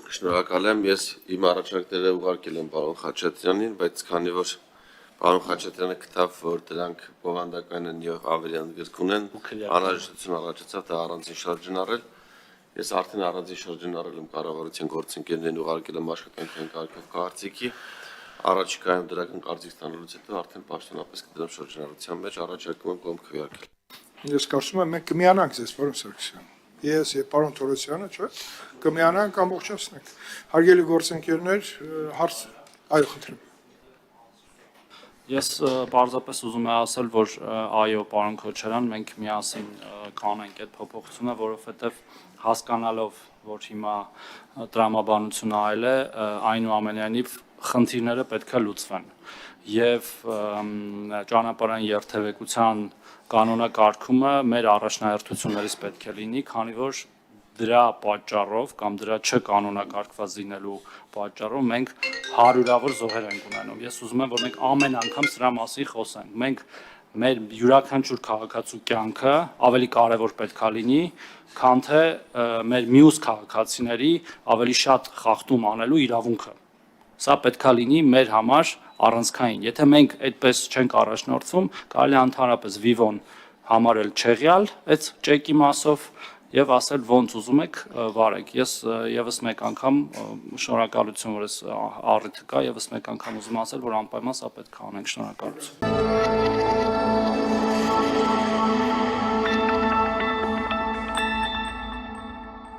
Շնորհակալ եմ, ես իմ առաջարկները ուղարկել եմ պարոն Խաչատրյանին, բայց քանի որ պարոն Խաչատրյանը գտավ, որ դրանք բովանդական են եւ ավելի ընդգրկուն են, անհրաժեշտություն առաջացավ դա առանձին շրջանառել։ Ես արդեն առանձին շրջանառել եմ կառավարության գործընկերներին ուղարկել եմ աշխատանքային կարգով կարծիքի, առաջիկայում դրական կարծիք ստանալուց հետո արդեն պաշտոնապես կդրեմ շրջանառության մեջ, առաջարկում եմ կողմ քվեարկել։ Ես կարծում եմ մենք կմիանանք ձեզ, պարոն Սարգսյան։ Ես եւ պարոն Թորոսյանը, չէ՞, կմիանանք ամբողջացնենք։ Հարգելի գործընկերներ, հարց, այո, խնդրեմ։ Ես պարզապես ուզում եմ ասել, որ այո, պարոն Քոչարյան, մենք միասին կանենք այդ փոփոխությունը, որովհետև հասկանալով, որ հիմա տրամաբանությունը այլ է, այնուամենայնիվ խնդիրները պետք է լուծվեն։ Եվ ճանապարհային երթևեկության կանոնակարգումը մեր առաջնահերթություններից պետք է լինի, քանի որ դրա պատճառով կամ դրա չկանոնակարգված լինելու պատճառով մենք հարյուրավոր զոհեր ենք ունենում։ Ես ուզում եմ, որ մենք ամեն անգամ սրա մասին խոսենք։ Մենք մեր յուրաքանչյուր քաղաքացու կյանքը ավելի կարևոր պետք է լինի, քան թե մեր մյուս քաղաքացիների ավելի շատ խախտում անելու իրավունքը։ Սա պետք է լինի մեր համար առանցքային։ Եթե մենք այդպես չենք առաջնորդվում, կարելի է ընդհանրապես վիվոն համարել չեղյալ այդ ճեկի մասով եւ ասել ոնց ուզում եք վարեք։ Ես եւս մեկ անգամ շնորհակալություն, որ այս առիթը կա, եւս մեկ անգամ ուզում ասել, որ անպայման սա պետք է անենք, շնորհակալություն։